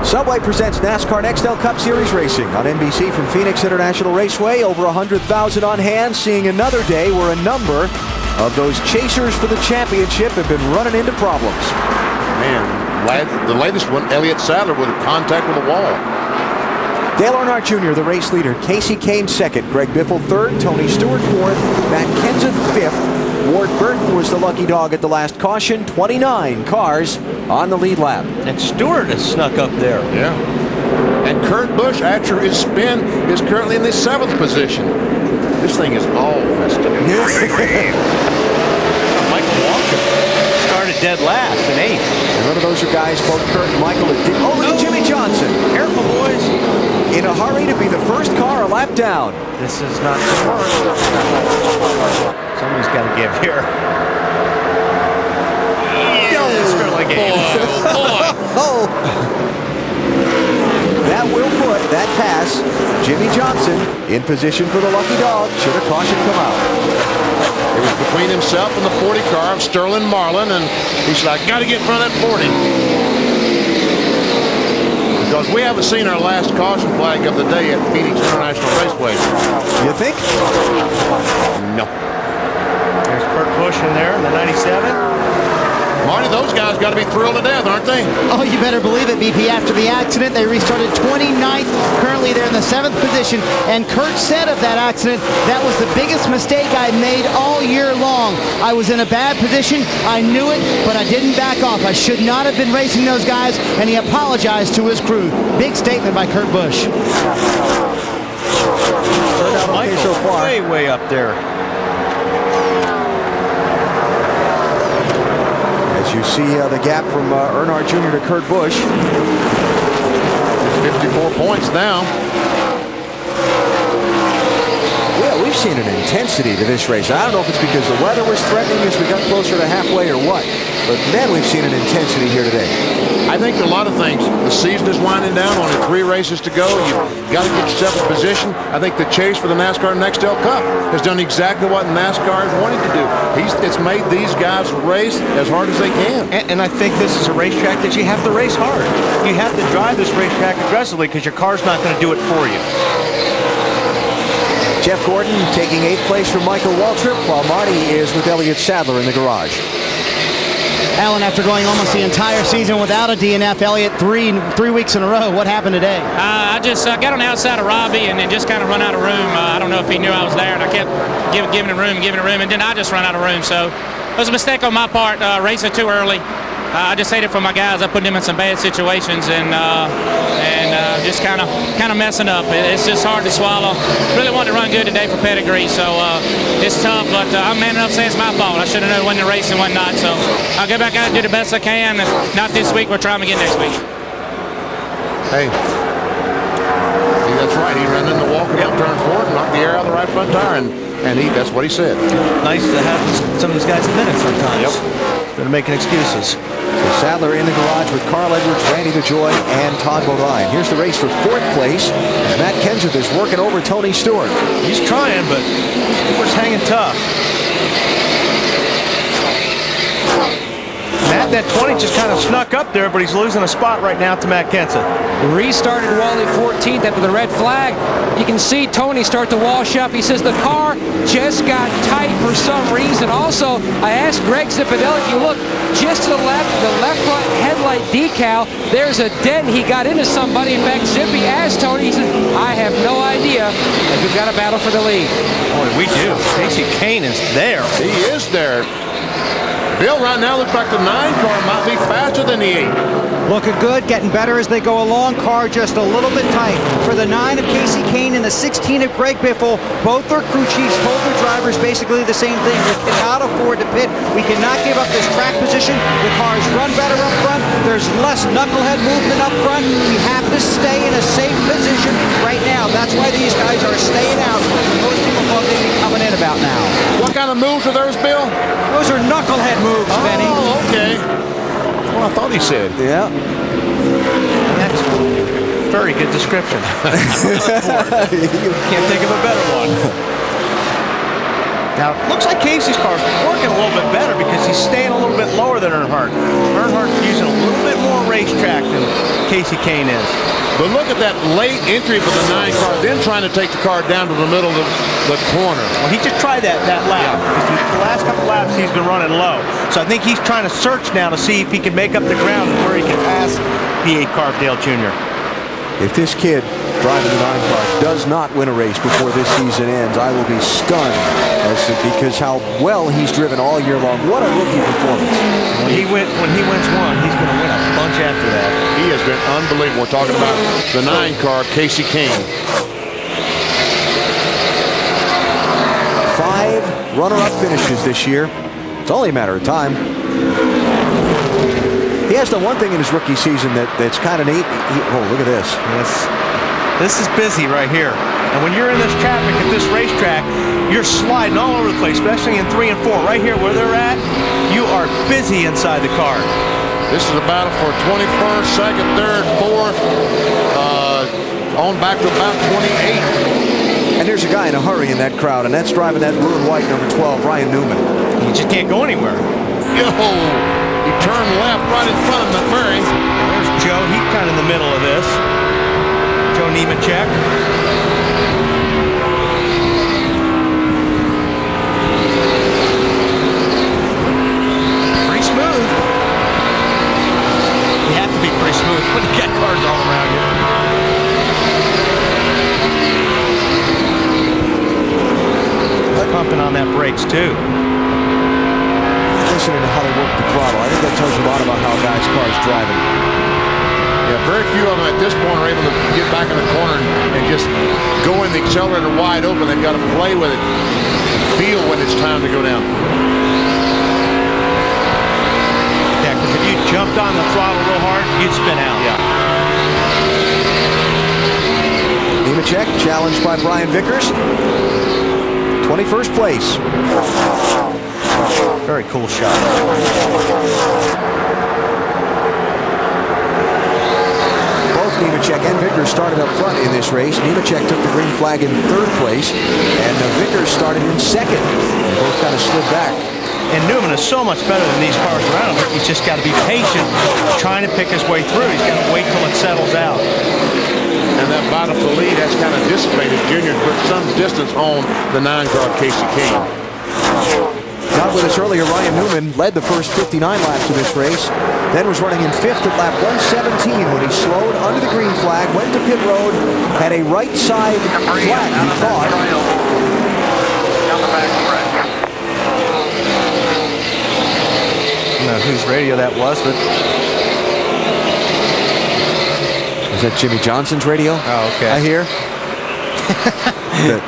Subway presents NASCAR Nextel Cup Series Racing on NBC from Phoenix International Raceway. Over 100,000 on hand, seeing another day where a number of those chasers for the championship have been running into problems. Man, the latest one, Elliott Sadler with a contact with a wall. Dale Earnhardt Jr., the race leader. Kasey Kahne second. Greg Biffle third. Tony Stewart fourth. Matt Kenseth fifth. Ward Burton was the lucky dog at the last caution. 29 cars on the lead lap. And Stewart has snuck up there. Yeah. And Kurt Busch, after his spin, is currently in the 7th position. This thing is all messed up. Michael Walker started dead last in 8th. And one of those are guys, both Kurt and Michael, that did. Oh, look at Jimmy Johnson. Careful, boys. In a hurry to be the first car a lap down. This is not smart. Somebody's got to give here. Oh. That will put that pass Jimmy Johnson in position for the lucky dog should a caution come out. It was between himself and the 40 car of Sterling Marlin, and he said, I got to get in front of that 40. Because we haven't seen our last caution flag of the day at Phoenix International Raceway. You think? No. There's Kurt Busch in there in the 97. Marty, those guys got to be thrilled to death, aren't they? Oh, you better believe it, BP. After the accident, they restarted 29th. Currently, they're in the 7th position. And Kurt said of that accident, that was the biggest mistake I made all year long. I was in a bad position. I knew it, but I didn't back off. I should not have been racing those guys, and he apologized to his crew. Big statement by Kurt Busch. Turned out okay so far. Way up there. You see the gap from Earnhardt Jr. to Kurt Busch. 54 points now. Yeah, we've seen an intensity to this race. I don't know if it's because the weather was threatening as we got closer to halfway or what, but man, we've seen an intensity here today. I think a lot of things. The season is winding down. Only 3 races to go. You've got to get yourself in position. I think the chase for the NASCAR Nextel Cup has done exactly what NASCAR has wanted to do. It's made these guys race as hard as they can. And I think this is a racetrack that you have to race hard. You have to drive this racetrack aggressively because your car's not going to do it for you. Jeff Gordon taking 8th place from Michael Waltrip, while Marty is with Elliott Sadler in the garage. Alan, after going almost the entire season without a DNF, Elliott, three weeks in a row. What happened today? I just got on the outside of Robbie and then just kind of run out of room. I don't know if he knew I was there, and I kept giving him room, and then I just run out of room. So it was a mistake on my part, racing too early. I just hate it for my guys. I put them in some bad situations and just kind of messing up. It's just hard to swallow. Really wanted to run good today for pedigree, so it's tough. But I'm man enough to say it's my fault. I should have known when to race and when not. So I'll get back out and do the best I can. Not this week. We'll try them again next week. Hey, that's right. He ran in the walk up turn 4 and knocked the air out of the right front tire, and that's what he said. Nice to have some of these guys a minute sometimes. Yep. Instead of making excuses. So Sadler in the garage with Carl Edwards, Randy DeJoy, and Todd Bodine. Here's the race for 4th place. Matt Kenseth is working over Tony Stewart. He's trying, but Stewart's hanging tough. Matt, that 20 just kind of snuck up there, but he's losing a spot right now to Matt Kenseth. Restarted Wally 14th after the red flag. You can see Tony start to wash up. He says the car just got tight for some reason. Also, I asked Greg Zipadelli, if you look just to the left front headlight decal, there's a dent. He got into somebody. In fact, Zippy asked Tony, he said, I have no idea if we've got a battle for the lead. Boy, we do. Kasey Kahne is there. He is there. Bill, right now looks like the 9 car might be faster than the 8. Looking good, getting better as they go along. Car just a little bit tight. For the 9 of Kasey Kahne and the 16 of Greg Biffle, both their crew chiefs told their drivers basically the same thing. We cannot afford to pit. We cannot give up this track position. The cars run better up front. There's less knucklehead movement up front. We have to stay in a safe position right now. That's why these guys are staying out. Most people thought they'd be coming in about now. What kind of moves are those, Bill? Those are knucklehead moves, Benny. Oh, okay. Well, I thought he said. Yeah. That's a very good description. Can't think of a better one. Now, looks like Casey's car's working a little bit better because he's staying a little bit lower than Earnhardt. Earnhardt's using a little bit more racetrack than Casey Kane is. But look at that late entry for the 9 car, then trying to take the car down to the middle of the corner. Well, he just tried that lap. The last couple laps, he's been running low. So I think he's trying to search now to see if he can make up the ground and where he can pass the 8 car of Dale Jr. If this kid driving the 9 car does not win a race before this season ends, I will be stunned because how well he's driven all year long. What a rookie performance. When he wins one, he's going to win a bunch after that. He has been unbelievable. We're talking about the 9 car, Casey Kane. 5 runner-up finishes this year. It's only a matter of time. He has done one thing in his rookie season that's kind of neat. Oh, look at this. This is busy right here. And when you're in this traffic at this racetrack, you're sliding all over the place, especially in 3 and 4. Right here where they're at, you are busy inside the car. This is a battle for 21st, 2nd, 3rd, 4th, on back to about 28. And there's a guy in a hurry in that crowd, and that's driving that blue and white number 12, Ryan Newman. You just can't go anywhere. Yo! He turned left right in front of McMurray. There's Joe. He's kind of in the middle of this. Joe Newman check. Pretty smooth. You have to be pretty smooth when you got cars all around you. Pumping on that brakes too. Listening to how they work the throttle, I think that tells you a lot about how a guy's car is driving. Yeah, very few of them at this point are able to get back in the corner and just go in the accelerator wide open. They've got to play with it and feel when it's time to go down. Yeah, because if you jumped on the throttle real hard, you'd spin out. Yeah. Nemechek challenged by Brian Vickers. 21st place. Very cool shot. Both Nemechek and Vickers started up front in this race. Nemechek took the green flag in 3rd place, and Vickers started in 2nd. They both kind of slid back. And Newman is so much better than these cars around him. He's just got to be patient, trying to pick his way through. He's got to wait till it settles out. And that battle for lead has kind of dissipated. Junior put some distance on the 9 car, Casey Kane. Not with us earlier, Ryan Newman led the first 59 laps of this race, then was running in 5th at lap 117 when he slowed under the green flag, went to pit road, had a right side flat, he thought. I don't know whose radio that was, but... Is that Jimmy Johnson's radio? Oh, okay. I hear.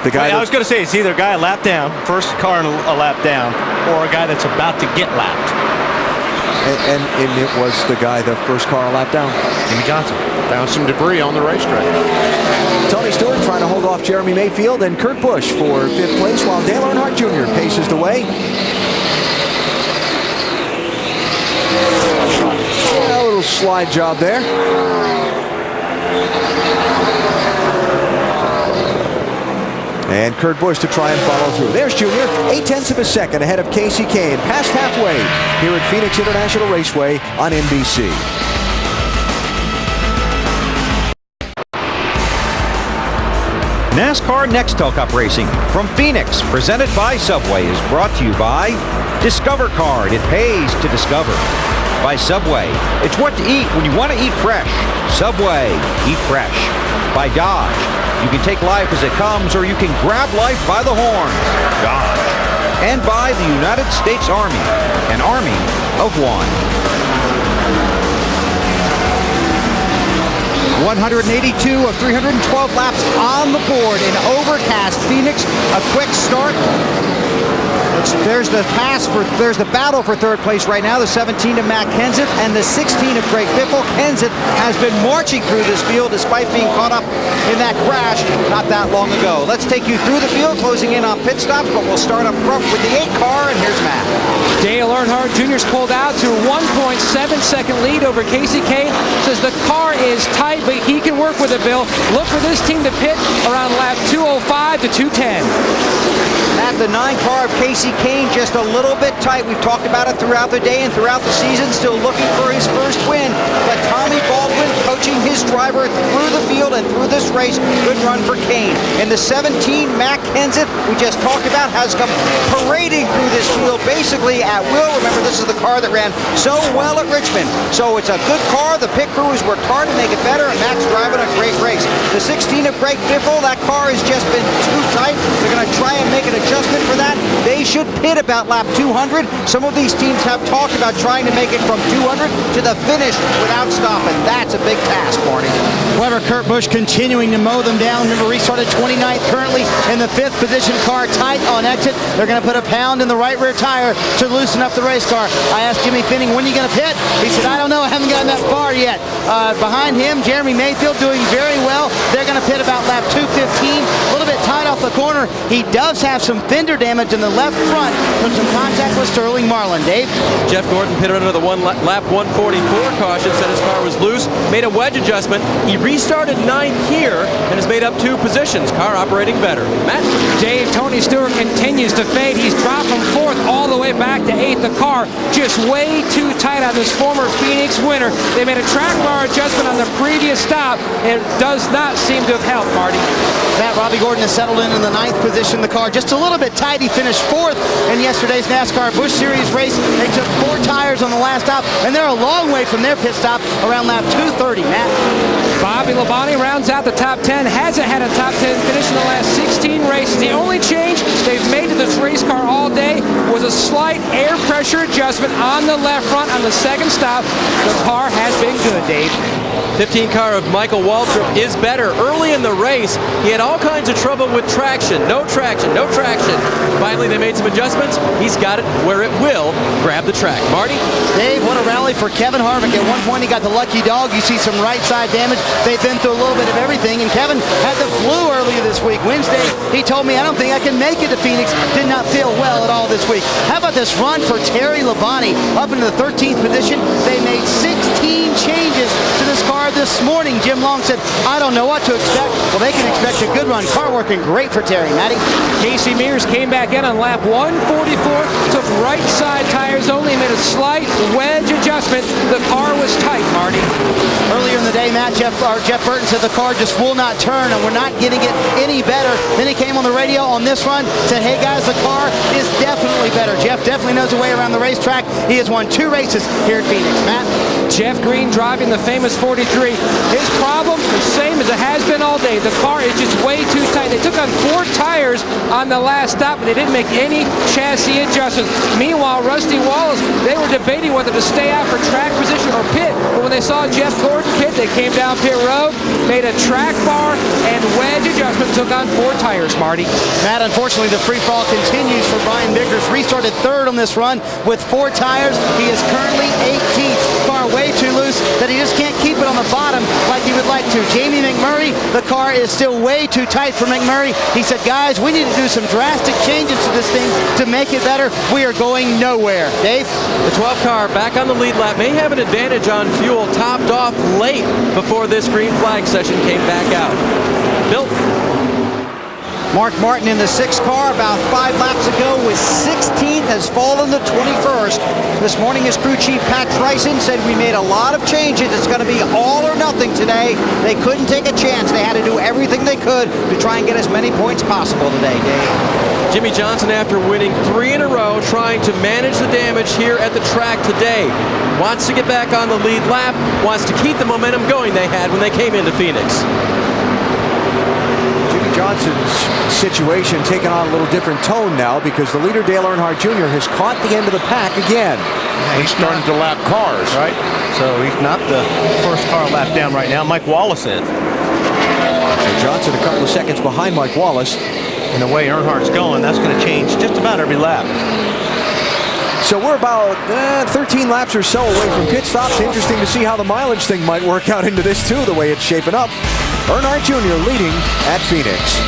the guy. I was going to say it's either a guy a lap down, first car a lap down, or a guy that's about to get lapped. And it was the guy, the first car a lap down. Jimmy Johnson. Found some debris on the racetrack. Tony Stewart trying to hold off Jeremy Mayfield and Kurt Busch for 5th place, while Dale Earnhardt Jr. paces the way. A little slide job there. And Kurt Busch to try and follow through. There's Junior, 0.8 of a second ahead of Casey Kane, past halfway here at Phoenix International Raceway on NBC. NASCAR Nextel Cup Racing from Phoenix, presented by Subway, is brought to you by Discover Card. It pays to discover. By Subway, it's what to eat when you want to eat fresh. Subway, eat fresh. By Dodge, you can take life as it comes, or you can grab life by the horns. Dodge. And by the United States Army, an army of one. 182 of 312 laps on the board in overcast Phoenix. A quick start. There's the battle for 3rd place right now. The 17 of Matt Kenseth and the 16 of Greg Biffle. Kenseth has been marching through this field despite being caught up in that crash not that long ago. Let's take you through the field, closing in on pit stops, but we'll start up front with the 8 car, and here's Matt. Dale Earnhardt Jr.'s pulled out to 1.7-second lead over Casey Kane. Says the car is tight, but he can work with it, Bill. Look for this team to pit around lap 205 to 210. Matt, the 9 car of Casey Kane just a little bit tight. We've talked about it throughout the day and throughout the season. Still looking for his first win. But Tommy Baldwin, coaching driver through the field and through this race. Good run for Kane. In the 17, Matt Kenseth, we just talked about, has come parading through this field basically at will. Remember, this is the car that ran so well at Richmond. So it's a good car. The pit crew has worked hard to make it better, and Matt's driving a great race. The 16 of Greg Biffle, that car has just been too tight. They're going to try and make an adjustment for that. They should pit about lap 200. Some of these teams have talked about trying to make it from 200 to the finish without stopping. That's a big task, Marty. Clever Kurt Busch continuing to mow them down. Remember, restarted 29th, currently in the 5th position. Car tight on exit. They're going to put a pound in the right rear tire to loosen up the race car. I asked Jimmy Finning, when are you going to pit? He said, I don't know. I haven't gotten that far yet. Behind him, Jeremy Mayfield doing very well. They're going to pit about lap 215. A little bit tight off the corner. He does have some fender damage in the left front from some contact with Sterling Marlin. Dave? Jeff Gordon pitted under the lap 144 caution, said his car was loose, made a wedge adjustment. He restarted 9th here and has made up 2 positions. Car operating better. Matt? Dave, Tony Stewart continues to fade. He's dropped from 4th all the way back to 8th. The car just way too tight on this former Phoenix winner. They made a track bar adjustment on the previous stop. It does not seem to have helped, Marty. Matt, Robbie Gordon has settled in the 9th position. The car just a little bit tight. He finished 4th in yesterday's NASCAR Busch Series race. They took 4 tires on the last stop, and they're a long way from their pit stop around lap 230. Matt? Bobby Labonte rounds out the top 10. Hasn't had a top 10 finish in the last 16 races. The only change they've made to this race car all day was a slight air pressure adjustment on the left front on the 2nd stop. The car has been good, Dave. 15 car of Michael Waltrip is better. Early in the race, he had all kinds of trouble with traction. No traction, no traction. Finally, they made some adjustments. He's got it where it will grab the track. Marty? Dave, what a rally for Kevin Harvick. At one point, he got the lucky dog. You see some right side damage. They've been through a little bit of everything, and Kevin had the flu earlier this week. Wednesday, he told me, I don't think I can make it to Phoenix. Did not feel well at all this week. How about this run for Terry Labonte up into the 13th position? They made 16 changes to this car this morning. Jim Long said, I don't know what to expect. Well, they can expect a good run. Car working great for Terry. Matty? Casey Mears came back in on lap 144, took right side tires only, made a slight wedge adjustment. The car was tight, Marty. Earlier in the day, Matt, Jeff Burton said the car just will not turn, and we're not getting it any better. Then he came on the radio on this run, said, hey guys, the car is definitely better. Jeff definitely knows the way around the racetrack. He has won 2 races here at Phoenix. Matt? Jeff Green driving the famous 43. His problem, the same as it has been all day. The car is just way too tight. They took on 4 tires on the last stop, but they didn't make any chassis adjustments. Meanwhile, Rusty Wallace, they were debating whether to stay out for track position or pit. But when they saw Jeff Gordon pit, they came down pit road, made a track bar and wedge adjustment, took on 4 tires, Marty. Matt, unfortunately, the free fall continues for Brian Vickers. Restarted 3rd on this run with 4 tires. He is currently 18th. Car way too loose that he just can't keep it on the bottom like he would like to. Jamie McMurray, the car is still way too tight for McMurray. He said, guys, we need to do some drastic changes to this thing to make it better. We are going nowhere. Dave? The 12 car back on the lead lap may have an advantage on fuel, topped off late before this green flag session came back out. Bill? Mark Martin in the 6th car about 5 laps ago was 16th, has fallen to 21st. This morning his crew chief Pat Tryson said we made a lot of changes. It's going to be all or nothing today. They couldn't take a chance. They had to do everything they could to try and get as many points possible today, Dave. Jimmy Johnson, after winning 3 in a row, trying to manage the damage here at the track today. Wants to get back on the lead lap, wants to keep the momentum going they had when they came into Phoenix. Johnson's situation taking on a little different tone now because the leader, Dale Earnhardt Jr., has caught the end of the pack again. He's starting to lap cars. Right. So he's not the first car lap down right now. Mike Wallace is. So Johnson a couple of seconds behind Mike Wallace. And the way Earnhardt's going, that's going to change just about every lap. So we're about 13 laps or so away from pit stops. Interesting to see how the mileage thing might work out into this too, the way it's shaping up. Earnhardt Jr. leading at Phoenix.